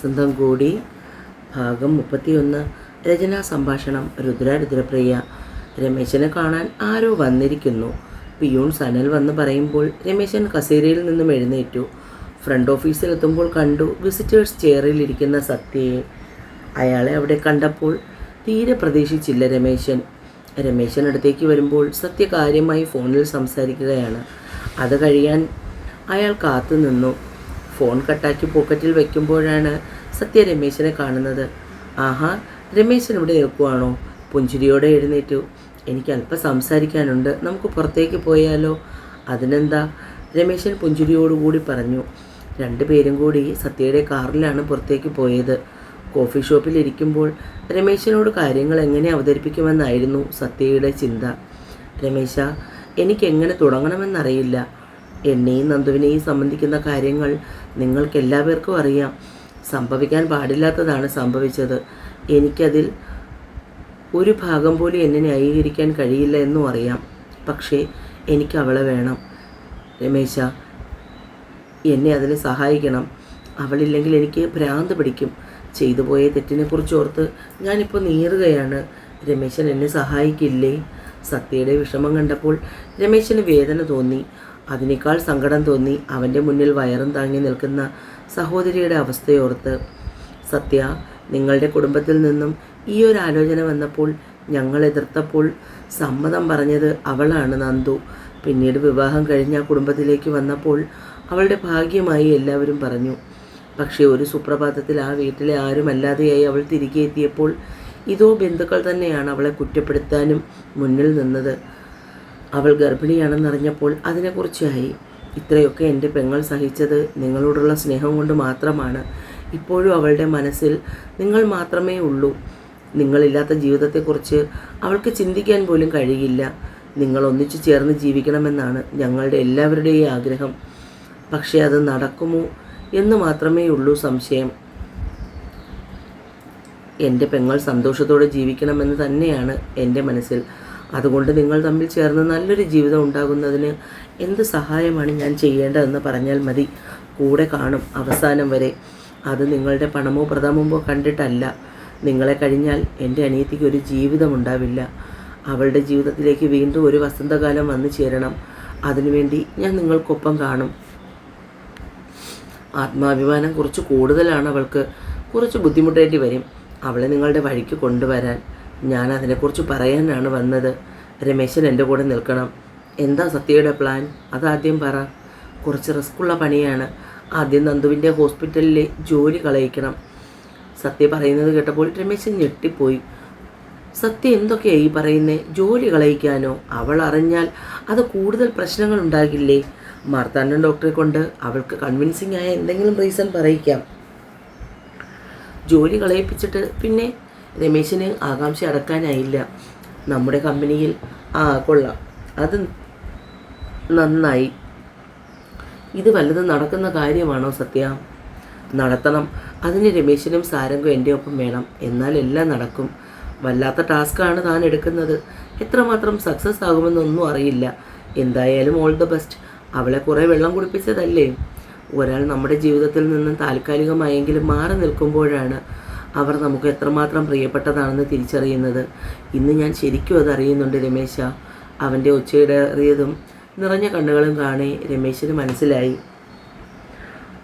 വസന്തം കൂടി ഭാഗം 31. രചനാ സംഭാഷണം. രുദ്രപ്രിയ. രമേശനെ കാണാൻ ആരോ വന്നിരിക്കുന്നു. പിയൂൺ സനൽ വന്ന് പറയുമ്പോൾ രമേശൻ കസേരയിൽ നിന്നും എഴുന്നേറ്റു. ഫ്രണ്ട് ഓഫീസിലെത്തുമ്പോൾ കണ്ടു വിസിറ്റേഴ്സ് ചെയറിലിരിക്കുന്ന സത്യയെ. അയാളെ അവിടെ കണ്ടപ്പോൾ തീരെ പ്രതീക്ഷിച്ചില്ല രമേശൻ അടുത്തേക്ക് വരുമ്പോൾ സത്യ കാര്യമായി ഫോണിൽ സംസാരിക്കുകയാണ്. അത് കഴിയാൻ അയാൾ കാത്തു നിന്നു. ഫോൺ കട്ടാക്കി പോക്കറ്റിൽ വയ്ക്കുമ്പോഴാണ് സത്യ രമേശനെ കാണുന്നത്. ആഹാ, രമേശൻ ഇവിടെ നിൽക്കുവാണോ? പുഞ്ചിരിയോടെ എഴുന്നേറ്റു. എനിക്ക് അല്പം സംസാരിക്കാനുണ്ട്, നമുക്ക് പുറത്തേക്ക് പോയാലോ? അതിനെന്താ, രമേശൻ പുഞ്ചിരിയോടുകൂടി പറഞ്ഞു. രണ്ടുപേരും കൂടി സത്യയുടെ കാറിലാണ് പുറത്തേക്ക് പോയത്. കോഫി ഷോപ്പിൽ ഇരിക്കുമ്പോൾ രമേശനോട് കാര്യങ്ങൾ എങ്ങനെ അവതരിപ്പിക്കുമെന്നായിരുന്നു സത്യയുടെ ചിന്ത. രമേശ, എനിക്കെങ്ങനെ തുടങ്ങണമെന്നറിയില്ല. എന്നെയും നന്ദുവിനെയും സംബന്ധിക്കുന്ന കാര്യങ്ങൾ നിങ്ങൾക്കെല്ലാവർക്കും അറിയാം. സംഭവിക്കാൻ പാടില്ലാത്തതാണ് സംഭവിച്ചത്. എനിക്കതിൽ ഒരു ഭാഗം പോലും എന്നെ ന്യായീകരിക്കാൻ കഴിയില്ല എന്നും അറിയാം. പക്ഷേ എനിക്ക് അവളെ വേണം. രമേശ, എന്നെ അതിന് സഹായിക്കണം. അവളില്ലെങ്കിൽ എനിക്ക് ഭ്രാന്ത് പിടിക്കും. ചെയ്തു പോയ തെറ്റിനെക്കുറിച്ച് ഓർത്ത് ഞാനിപ്പോൾ നീറുകയാണ്. രമേശൻ എന്നെ സഹായിക്കില്ലേ? സത്യയുടെ വിഷമം കണ്ടപ്പോൾ രമേശന് വേദന തോന്നി. അതിനേക്കാൾ സങ്കടം തോന്നി അവൻ്റെ മുന്നിൽ വയറും താങ്ങി നിൽക്കുന്ന സഹോദരിയുടെ അവസ്ഥയോർത്ത്. സത്യ, നിങ്ങളുടെ കുടുംബത്തിൽ നിന്നും ഈ ഒരു ആലോചന വന്നപ്പോൾ ഞങ്ങൾ എതിർത്തപ്പോൾ സമ്മതം പറഞ്ഞത് അവളാണ്, നന്ദു. പിന്നീട് വിവാഹം കഴിഞ്ഞ് ആ കുടുംബത്തിലേക്ക് വന്നപ്പോൾ അവളുടെ ഭാഗ്യമായി എല്ലാവരും പറഞ്ഞു. പക്ഷേ ഒരു സുപ്രഭാതത്തിൽ ആ വീട്ടിലെ ആരുമല്ലാതെയായി അവൾ തിരികെ എത്തിയപ്പോൾ ഇതോ ബന്ധുക്കൾ തന്നെയാണ് അവളെ കുറ്റപ്പെടുത്താനും മുന്നിൽ നിന്നത്. അവൾ ഗർഭിണിയാണെന്നറിഞ്ഞപ്പോൾ അതിനെക്കുറിച്ചായി. ഇത്രയൊക്കെ എൻ്റെ പെങ്ങൾ സഹിച്ചത് നിങ്ങളോടുള്ള സ്നേഹം കൊണ്ട് മാത്രമാണ്. ഇപ്പോഴും അവളുടെ മനസ്സിൽ നിങ്ങൾ മാത്രമേ ഉള്ളൂ. നിങ്ങളില്ലാത്ത ജീവിതത്തെക്കുറിച്ച് അവൾക്ക് ചിന്തിക്കാൻ പോലും കഴിയില്ല. നിങ്ങൾ ഒന്നിച്ചു ചേർന്ന് ജീവിക്കണമെന്നാണ് ഞങ്ങളുടെ എല്ലാവരുടെയും ആഗ്രഹം. പക്ഷേ അത് നടക്കുമോ എന്ന് മാത്രമേ ഉള്ളൂ സംശയം. എൻ്റെ പെങ്ങൾ സന്തോഷത്തോടെ ജീവിക്കണമെന്ന് തന്നെയാണ് എൻ്റെ മനസ്സിൽ. അതുകൊണ്ട് നിങ്ങൾ തമ്മിൽ ചേർന്ന് നല്ലൊരു ജീവിതം ഉണ്ടാകുന്നതിന് എന്ത് സഹായമാണ് ഞാൻ ചെയ്യേണ്ടതെന്ന് പറഞ്ഞാൽ മതി. കൂടെ കാണും അവസാനം വരെ. അത് നിങ്ങളുടെ പണമോ പ്രഥമമോ കണ്ടിട്ടല്ല. നിങ്ങളെ കഴിഞ്ഞാൽ എൻ്റെ അനിയത്തിക്ക് ഒരു ജീവിതം ഉണ്ടാവില്ല. അവളുടെ ജീവിതത്തിലേക്ക് വീണ്ടും ഒരു വസന്തകാലം വന്നു ചേരണം. അതിനുവേണ്ടി ഞാൻ നിങ്ങൾക്കൊപ്പം കാണും. ആത്മാഭിമാനം കുറച്ച് കൂടുതലാണ് അവൾക്ക്. കുറച്ച് ബുദ്ധിമുട്ടേണ്ടി വരും അവളെ നിങ്ങളുടെ വഴിക്ക് കൊണ്ടുവരാൻ. ഞാൻ അതിനെക്കുറിച്ച് പറയാനാണ് വന്നത്. രമേശൻ എൻ്റെ കൂടെ നിൽക്കണം. എന്താ സത്യയുടെ പ്ലാൻ? അതാദ്യം പറ. കുറച്ച് റിസ്ക്കുള്ള പണിയാണ്. ആദ്യം നന്ദുവിൻ്റെ ഹോസ്പിറ്റലിലെ ജോലി കളയിക്കണം. സത്യ പറയുന്നത് കേട്ടപ്പോൾ രമേശൻ ഞെട്ടിപ്പോയി. സത്യ എന്തൊക്കെയാണ് ഈ പറയുന്നേ? ജോലി കളയിക്കാനോ? അവൾ അറിഞ്ഞാൽ അത് കൂടുതൽ പ്രശ്നങ്ങൾ ഉണ്ടാകില്ലേ? മാർത്താണ്ഡൻ ഡോക്ടറെ കൊണ്ട് അവൾക്ക് കൺവിൻസിങ് ആയ എന്തെങ്കിലും റീസൺ പറയിക്കാം. ജോലി കളയിപ്പിച്ചിട്ട് പിന്നെ രമേശന് ആകാംക്ഷ അടക്കാനായില്ല. നമ്മുടെ കമ്പനിയിൽ കൊള്ളാം, അത് നന്നായി. ഇത് വല്ലതും നടക്കുന്ന കാര്യമാണോ സത്യ? നടത്തണം. അതിന് രമേശനും സാരംഗും എൻ്റെ ഒപ്പം വേണം. എന്നാൽ എല്ലാം നടക്കും. വല്ലാത്ത ടാസ്ക്കാണ് താൻ എടുക്കുന്നത്. എത്രമാത്രം സക്സസ് ആകുമെന്നൊന്നും അറിയില്ല. എന്തായാലും ഓൾ ദ ബെസ്റ്റ്. അവളെ കുറേ വെള്ളം കുടിപ്പിച്ചതല്ലേ? ഒരാൾ നമ്മുടെ ജീവിതത്തിൽ നിന്നും താൽക്കാലികമായെങ്കിലും മാറി നിൽക്കുമ്പോഴാണ് അവർ നമുക്ക് എത്രമാത്രം പ്രിയപ്പെട്ടതാണെന്ന് തിരിച്ചറിയുന്നത്. ഇന്ന് ഞാൻ ശരിക്കും അതറിയുന്നുണ്ട് രമേശ. അവൻ്റെ ഒച്ചയിടേറിയതും നിറഞ്ഞ കണ്ണുകളും കാണേ രമേശന് മനസ്സിലായി.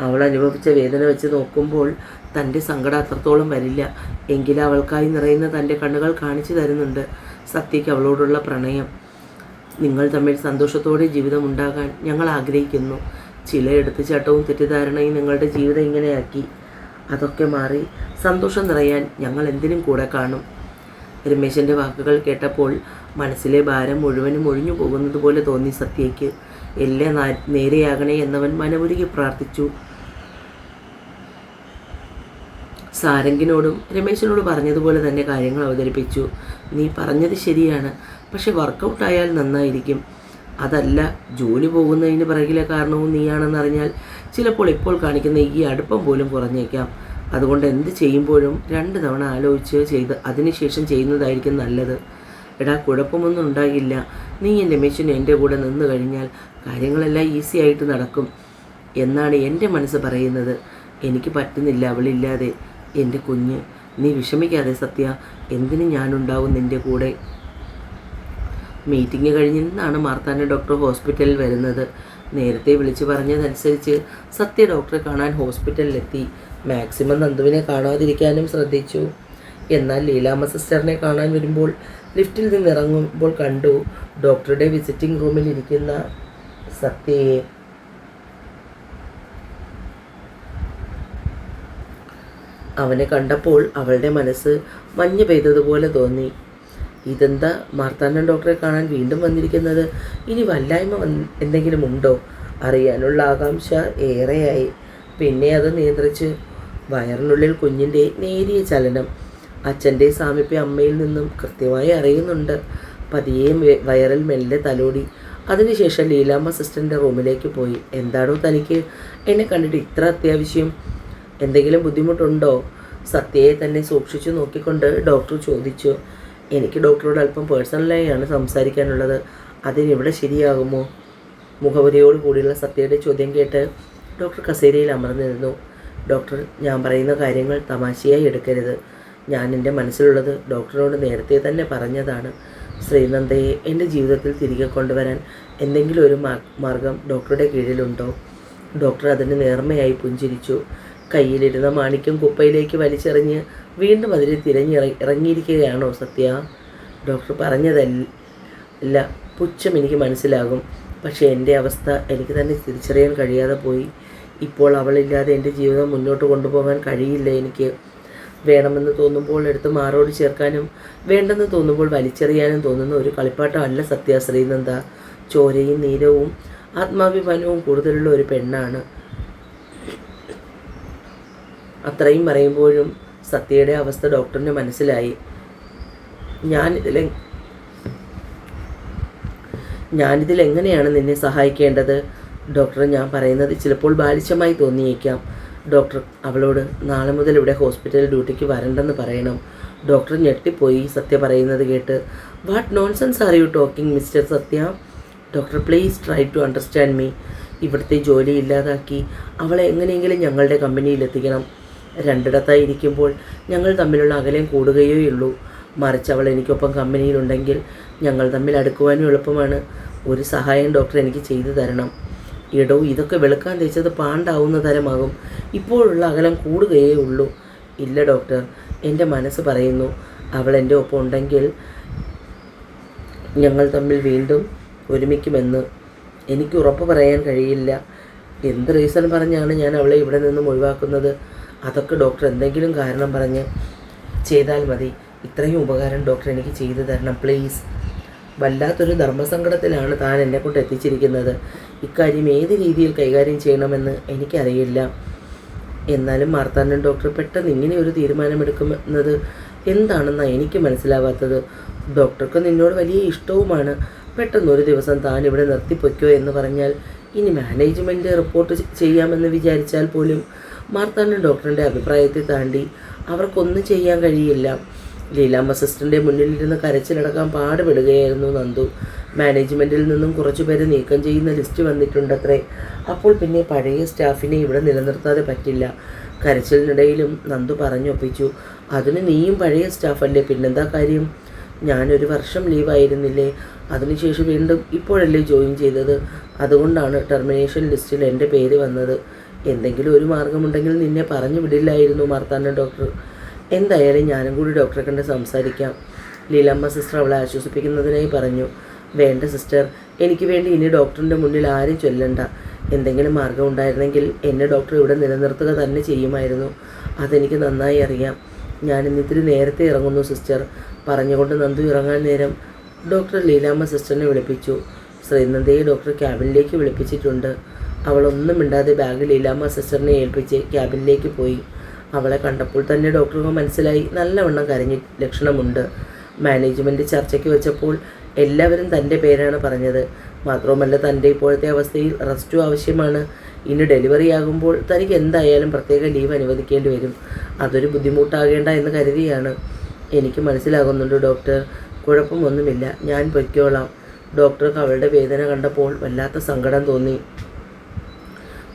അവൾ അനുഭവിച്ച വേദന വെച്ച് നോക്കുമ്പോൾ തൻ്റെ സങ്കടം അത്രത്തോളം വരില്ല. എങ്കിലും അവൾക്കായി നിറയുന്ന തൻ്റെ കണ്ണുകൾ കാണിച്ചു തരുന്നുണ്ട് സത്യയ്ക്ക് അവളോടുള്ള പ്രണയം. നിങ്ങൾ തമ്മിൽ സന്തോഷത്തോടെ ജീവിതം ഉണ്ടാകാൻ ഞങ്ങൾ ആഗ്രഹിക്കുന്നു. ചില എടുത്തുചാട്ടവും തെറ്റിദ്ധാരണയും നിങ്ങളുടെ ജീവിതം ഇങ്ങനെയാക്കി. അതൊക്കെ മാറി സന്തോഷം നിറയാൻ ഞങ്ങൾ എന്തിനും കൂടെ കാണും. രമേശൻ്റെ വാക്കുകൾ കേട്ടപ്പോൾ മനസ്സിലെ ഭാരം മുഴുവനും ഒഴിഞ്ഞു പോകുന്നത് പോലെ തോന്നി സത്യയ്ക്ക്. എല്ലാം നേരെയാകണേ എന്നവൻ മനമുരുകി പ്രാർത്ഥിച്ചു. സാരംഗിനോടും രമേശനോട് പറഞ്ഞതുപോലെ തന്നെ കാര്യങ്ങൾ അവതരിപ്പിച്ചു. നീ പറഞ്ഞത് ശരിയാണ്, പക്ഷെ വർക്കൗട്ടായാൽ നന്നായിരിക്കും. അതല്ല, ജോലി പോകുന്നതിന് പിറകിലെ കാരണവും നീയാണെന്നറിഞ്ഞാൽ ചിലപ്പോൾ ഇപ്പോൾ കാണിക്കുന്ന ഈ അടുപ്പം പോലും കുറഞ്ഞേക്കാം. അതുകൊണ്ട് എന്ത് ചെയ്യുമ്പോഴും 2 തവണ ആലോചിച്ച് അതിനുശേഷം ചെയ്യുന്നതായിരിക്കും നല്ലത്. എടാ, കുഴപ്പമൊന്നും ഉണ്ടാകില്ല. നീ രമേശന് എൻ്റെ കൂടെ നിന്ന് കഴിഞ്ഞാൽ കാര്യങ്ങളെല്ലാം ഈസി ആയിട്ട് നടക്കും എന്നാണ് എൻ്റെ മനസ്സ് പറയുന്നത്. എനിക്ക് പറ്റുന്നില്ല അവളില്ലാതെ. എൻ്റെ കുഞ്ഞ്, നീ വിഷമിക്കാതെ സത്യ, എന്തിനും ഞാനുണ്ടാവും നിൻ്റെ കൂടെ. മീറ്റിംഗ് കഴിഞ്ഞ് നിന്നാണ് മാർത്താണ്ഡ ഡോക്ടർ ഹോസ്പിറ്റലിൽ വരുന്നത്. നേരത്തെ വിളിച്ചു പറഞ്ഞതനുസരിച്ച് സത്യ ഡോക്ടറെ കാണാൻ ഹോസ്പിറ്റലിലെത്തി. മാക്സിമം നന്ദുവിനെ കാണാതിരിക്കാനും ശ്രദ്ധിച്ചു. എന്നാൽ ലീലാമ്മ സിസ്റ്ററിനെ കാണാൻ വരുമ്പോൾ ലിഫ്റ്റിൽ നിന്ന് ഇറങ്ങുമ്പോൾ കണ്ടു ഡോക്ടറുടെ വിസിറ്റിംഗ് റൂമിൽ ഇരിക്കുന്ന സത്യയെ. അവനെ കണ്ടപ്പോൾ അവളുടെ മനസ്സ് മഞ്ഞ് പെയ്തതുപോലെ തോന്നി. ഇതെന്താ മാർത്താണ്ഡൻ ഡോക്ടറെ കാണാൻ വീണ്ടും വന്നിരിക്കുന്നത്? ഇനി വല്ലായ്മ എന്തെങ്കിലും ഉണ്ടോ? അറിയാനുള്ള ആകാംക്ഷ ഏറെയായി. പിന്നെ അത് നിയന്ത്രിച്ച്. വയറിനുള്ളിൽ കുഞ്ഞിൻ്റെ നേരിയ ചലനം. അച്ഛൻ്റെ സാമീപ്യം അമ്മയിൽ നിന്നും കൃത്യമായി അറിയുന്നുണ്ട്. പതിയെ വയറിൽ മെല്ലെ തലോടി. അതിനുശേഷം ലീലാമ്മ സിസ്റ്ററിൻ്റെ റൂമിലേക്ക് പോയി. എന്താണോ തനിക്ക് എന്നെ കണ്ടിട്ട് ഇത്ര അത്യാവശ്യം? എന്തെങ്കിലും ബുദ്ധിമുട്ടുണ്ടോ? സത്യയെ തന്നെ സൂക്ഷിച്ചു നോക്കിക്കൊണ്ട് ഡോക്ടർ ചോദിച്ചു. എനിക്ക് ഡോക്ടറോട് അല്പം പേഴ്സണലായാണ് സംസാരിക്കാനുള്ളത്. അതിനിവിടെ ശരിയാകുമോ? മുഖവരിയോട് കൂടിയുള്ള സത്യയുടെ ചോദ്യം കേട്ട് ഡോക്ടർ കസേരയിൽ അമർന്നിരുന്നു. ഡോക്ടർ, ഞാൻ പറയുന്ന കാര്യങ്ങൾ തമാശയായി എടുക്കരുത്. ഞാൻ എൻ്റെ മനസ്സിലുള്ളത് ഡോക്ടറോട് നേരത്തെ തന്നെ പറഞ്ഞതാണ്. ശ്രീനന്ദയെ എൻ്റെ ജീവിതത്തിൽ തിരികെ കൊണ്ടുവരാൻ എന്തെങ്കിലും ഒരു മാർഗം ഡോക്ടറുടെ കീഴിലുണ്ടോ? ഡോക്ടർ അതിന് നേർമയായി പുഞ്ചിരിച്ചു. കയ്യിലിരുന്ന മാണിക്യം കുപ്പയിലേക്ക് വലിച്ചെറിഞ്ഞ് വീണ്ടും അതിൽ ഇറങ്ങിയിരിക്കുകയാണോ സത്യ? ഡോക്ടർ പറഞ്ഞതല്ല പുച്ഛം എനിക്ക് മനസ്സിലാകും. പക്ഷേ എൻ്റെ അവസ്ഥ എനിക്ക് തന്നെ തിരിച്ചറിയാൻ കഴിയാതെ പോയി. ഇപ്പോൾ അവളില്ലാതെ എൻ്റെ ജീവിതം മുന്നോട്ട് കൊണ്ടുപോകാൻ കഴിയില്ല എനിക്ക്. വേണമെന്ന് തോന്നുമ്പോൾ എടുത്ത് മാറോട് ചേർക്കാനും വേണ്ടെന്ന് തോന്നുമ്പോൾ വലിച്ചെറിയാനും തോന്നുന്ന ഒരു കളിപ്പാട്ടമല്ല സത്യ ശ്രീനന്ദ. ചോരയും നീരവും ആത്മാഭിമാനവും കൂടുതലുള്ള ഒരു പെണ്ണാണ്. അത്രയും പറയുമ്പോഴും സത്യയുടെ അവസ്ഥ ഡോക്ടറിന് മനസ്സിലായി. ഞാനിതിലെങ്ങനെയാണ് നിന്നെ സഹായിക്കേണ്ടത്? ഡോക്ടർ, ഞാൻ പറയുന്നത് ചിലപ്പോൾ ബാലിശമായി തോന്നിയേക്കാം. ഡോക്ടർ, അവളോട് നാളെ മുതൽ ഇവിടെ ഹോസ്പിറ്റൽ ഡ്യൂട്ടിക്ക് വരണ്ടെന്ന് പറയണം. ഡോക്ടർ ഞെട്ടിപ്പോയി സത്യ പറയുന്നത് കേട്ട്. What nonsense are you talking mister Sathya? Doctor, please try to understand me. ഇവിടുത്തെ ജോലി ഇല്ലാതാക്കി അവളെ എങ്ങനെയെങ്കിലും ഞങ്ങളുടെ കമ്പനിയിലെത്തിക്കണം. രണ്ടിടത്തായി ഇരിക്കുമ്പോൾ ഞങ്ങൾ തമ്മിലുള്ള അകലം കൂടുകയുള്ളൂ. മറിച്ച് അവൾ എനിക്കൊപ്പം കമ്പനിയിലുണ്ടെങ്കിൽ ഞങ്ങൾ തമ്മിൽ അടുക്കുവാനും എളുപ്പമാണ്. ഒരു സഹായം ഡോക്ടർ എനിക്ക് ചെയ്തു തരണം. ഇടോ, ഇതൊക്കെ വെളുക്കാൻ തേച്ചത് പാണ്ടാവുന്ന തരമാകും. ഇപ്പോഴുള്ള അകലം കൂടുകയേ ഉള്ളൂ. ഇല്ല ഡോക്ടർ, എൻ്റെ മനസ്സ് പറയുന്നു അവൾ എൻ്റെ ഒപ്പം ഉണ്ടെങ്കിൽ ഞങ്ങൾ തമ്മിൽ വീണ്ടും ഒരുമിക്കുമെന്ന്. എനിക്ക് ഉറപ്പ് പറയാൻ കഴിയില്ല. എന്ത് റീസൺ പറഞ്ഞാണ് ഞാൻ അവളെ ഇവിടെ നിന്നും ഒഴിവാക്കുന്നത്? അതൊക്കെ ഡോക്ടർ എന്തെങ്കിലും കാരണം പറഞ്ഞ് ചെയ്താൽ മതി. ഇത്രയും ഉപകാരം ഡോക്ടർ എനിക്ക് ചെയ്തു തരണം പ്ലീസ്. വല്ലാത്തൊരു ധർമ്മസങ്കടത്തിലാണ് താൻ എന്നെക്കൊണ്ട് എത്തിച്ചിരിക്കുന്നത്. ഇക്കാര്യം ഏത് രീതിയിൽ കൈകാര്യം ചെയ്യണമെന്ന് എനിക്കറിയില്ല. എന്നാലും മാർത്താണ്ഡൻ ഡോക്ടർ പെട്ടെന്ന് ഇങ്ങനെ ഒരു തീരുമാനമെടുക്കുന്നത് എന്താണെന്നാണ് എനിക്ക് മനസ്സിലാവാത്തത്. ഡോക്ടർക്ക് നിന്നോട് വലിയ ഇഷ്ടവുമാണ്. പെട്ടെന്ന് ഒരു ദിവസം താൻ ഇവിടെ നിർത്തിപ്പൊയ്ക്കോ എന്ന് പറഞ്ഞാൽ ഇനി മാനേജ്മെൻറ്റ് റിപ്പോർട്ട് ചെയ്യാമെന്ന് വിചാരിച്ചാൽ പോലും മാർത്താണ്ഡൻ ഡോക്ടറിൻ്റെ അഭിപ്രായത്തെ താണ്ടി അവർക്കൊന്നും ചെയ്യാൻ കഴിയില്ല. ലീലാമ്മ സിസ്റ്ററിൻ്റെ മുന്നിലിരുന്ന് കരച്ചിലടക്കാൻ പാടുപെടുകയായിരുന്നു നന്ദു. മാനേജ്മെൻറ്റിൽ നിന്നും കുറച്ചുപേരെ നീക്കം ചെയ്യുന്ന ലിസ്റ്റ് വന്നിട്ടുണ്ടത്രേ. അപ്പോൾ പിന്നെ പഴയ സ്റ്റാഫിനെ ഇവിടെ നിലനിർത്താതെ പറ്റില്ല. കരച്ചിലിനിടയിലും നന്ദു പറഞ്ഞൊപ്പിച്ചു. അതിന് നീയും പഴയ സ്റ്റാഫല്ലേ, പിന്നെന്താ കാര്യം? ഞാനൊരു വർഷം ലീവായിരുന്നില്ലേ? അതിനുശേഷം വീണ്ടും ഇപ്പോഴല്ലേ ജോയിൻ ചെയ്തത്. അതുകൊണ്ടാണ് ടെർമിനേഷൻ ലിസ്റ്റിൽ എൻ്റെ പേര് വന്നത്. എന്തെങ്കിലും ഒരു മാർഗമുണ്ടെങ്കിൽ നിന്നെ പറഞ്ഞു വിടില്ലായിരുന്നു മാർത്താണ്ഡൻ ഡോക്ടർ. എന്തായാലും ഞാനും കൂടി ഡോക്ടറെ കണ്ട് സംസാരിക്കാം. ലീലാമ്മ സിസ്റ്റർ അവളെ ആശ്വസിപ്പിക്കുന്നതിനായി പറഞ്ഞു. വേണ്ട സിസ്റ്റർ, എനിക്ക് വേണ്ടി ഇനി ഡോക്ടറിൻ്റെ മുന്നിൽ ആരും ചൊല്ലണ്ട. എന്തെങ്കിലും മാർഗം ഉണ്ടായിരുന്നെങ്കിൽ എന്നെ ഡോക്ടർ ഇവിടെ നിലനിർത്തുക തന്നെ ചെയ്യുമായിരുന്നു. അതെനിക്ക് നന്നായി അറിയാം. ഞാൻ ഇന്നിത്തിരി നേരത്തെ ഇറങ്ങുന്നു സിസ്റ്റർ. പറഞ്ഞുകൊണ്ട് നന്ദു ഇറങ്ങാൻ നേരം ഡോക്ടർ ലീലാമ്മ സിസ്റ്ററിനെ വിളിപ്പിച്ചു. ശ്രീനന്ദയെ ഡോക്ടർ ക്യാബിനിലേക്ക് വിളിപ്പിച്ചിട്ടുണ്ട്. അവളൊന്നും മിണ്ടാതെ ബാഗ് ലീലാമ്മ സിസ്റ്ററിനെ ഏൽപ്പിച്ച് ക്യാബിനിലേക്ക് പോയി. അവളെ കണ്ടപ്പോൾ തന്നെ ഡോക്ടർക്ക് മനസ്സിലായി നല്ലവണ്ണം കരഞ്ഞ ലക്ഷണമുണ്ട്. മാനേജ്മെൻറ്റ് ചർച്ചയ്ക്ക് വെച്ചപ്പോൾ എല്ലാവരും തൻ്റെ പേരാണ് പറഞ്ഞത്. മാത്രവുമല്ല, തൻ്റെ ഇപ്പോഴത്തെ അവസ്ഥയിൽ റെസ്റ്റും ആവശ്യമാണ്. ഇനി ഡെലിവറി ആകുമ്പോൾ തനിക്ക് എന്തായാലും പ്രത്യേക ലീവ് അനുവദിക്കേണ്ടി വരും. അതൊരു ബുദ്ധിമുട്ടാകേണ്ട എന്ന് കരുതിയാണ്. എനിക്ക് മനസ്സിലാകുന്നുണ്ട് ഡോക്ടർ, കുഴപ്പമൊന്നുമില്ല, ഞാൻ പൊയ്ക്കോളാം. ഡോക്ടർക്ക് അവളുടെ വേദന കണ്ടപ്പോൾ വല്ലാത്ത സങ്കടം തോന്നി.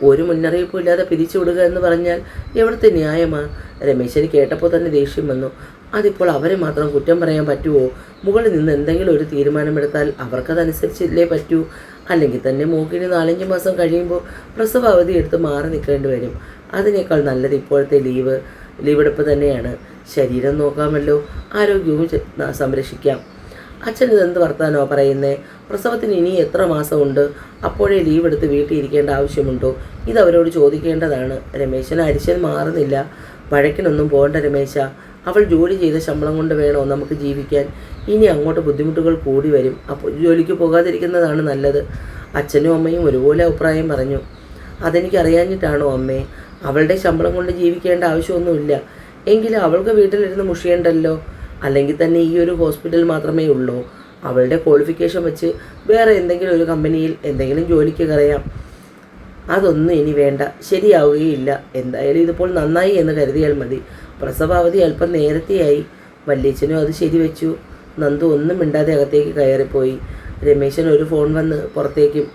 ഒരു മുന്നറിയിപ്പും ഇല്ലാതെ പിരിച്ചുവിടുക എന്ന് പറഞ്ഞാൽ എവിടുത്തെ ന്യായമാണ്? രമേശന് കേട്ടപ്പോൾ തന്നെ ദേഷ്യം വന്നു. അതിപ്പോൾ അവരെ മാത്രം കുറ്റം പറയാൻ പറ്റുമോ? മുകളിൽ നിന്ന് എന്തെങ്കിലും ഒരു തീരുമാനമെടുത്താൽ അവർക്കതനുസരിച്ചില്ലേ പറ്റൂ. അല്ലെങ്കിൽ തന്നെ മോഹിനി 4-5 മാസം കഴിയുമ്പോൾ പ്രസവ അവധി എടുത്ത് മാറി നിൽക്കേണ്ടി വരും. അതിനേക്കാൾ നല്ലത് ഇപ്പോഴത്തെ ലീവെടുപ്പ് തന്നെയാണ്. ശരീരം നോക്കാമല്ലോ, ആരോഗ്യവും സംരക്ഷിക്കാം. അച്ഛൻ ഇതെന്ത് വർത്താനോ പറയുന്നേ? പ്രസവത്തിന് ഇനി എത്ര മാസമുണ്ട്? അപ്പോഴേ ലീവ് എടുത്ത് വീട്ടിൽ ഇരിക്കേണ്ട ആവശ്യമുണ്ടോ? ഇതവരോട് ചോദിക്കേണ്ടതാണ്. രമേശന് അരിശൻ മാറുന്നില്ല. വഴക്കിനൊന്നും പോകണ്ട രമേശ. അവൾ ജോലി ചെയ്ത ശമ്പളം കൊണ്ട് വേണോ നമുക്ക് ജീവിക്കാൻ? ഇനി അങ്ങോട്ട് ബുദ്ധിമുട്ടുകൾ കൂടി വരും. അപ്പോൾ ജോലിക്ക് പോകാതിരിക്കുന്നതാണ് നല്ലത്. അച്ഛനും അമ്മയും ഒരുപോലെ അഭിപ്രായം പറഞ്ഞു. അതെനിക്കറിയാഞ്ഞിട്ടാണോ അമ്മേ? അവളുടെ ശമ്പളം കൊണ്ട് ജീവിക്കേണ്ട ആവശ്യമൊന്നുമില്ല. എങ്കിലും അവൾക്ക് വീട്ടിലിരുന്ന് മുഷിയണ്ടല്ലോ. അല്ലെങ്കിൽ തന്നെ ഈ ഒരു ഹോസ്പിറ്റൽ മാത്രമേ ഉള്ളൂ. അവളുടെ ക്വാളിഫിക്കേഷൻ വെച്ച് വേറെ എന്തെങ്കിലും ഒരു കമ്പനിയിൽ എന്തെങ്കിലും ജോലിക്ക് കയറാം. അതൊന്നും ഇനി വേണ്ട, ശരിയാവുകയില്ല. എന്തായാലും ഇതിപ്പോൾ നന്നായി എന്ന് കരുതിയാൽ മതി. പ്രസവാവധി അല്പം നേരത്തെയായി. വല്യച്ഛനും അത് ശരിവെച്ചു. നന്ദു ഒന്നും മിണ്ടാതെ അകത്തേക്ക് കയറിപ്പോയി. രമേശൻ ഒരു ഫോൺ വന്ന് പുറത്തേക്കും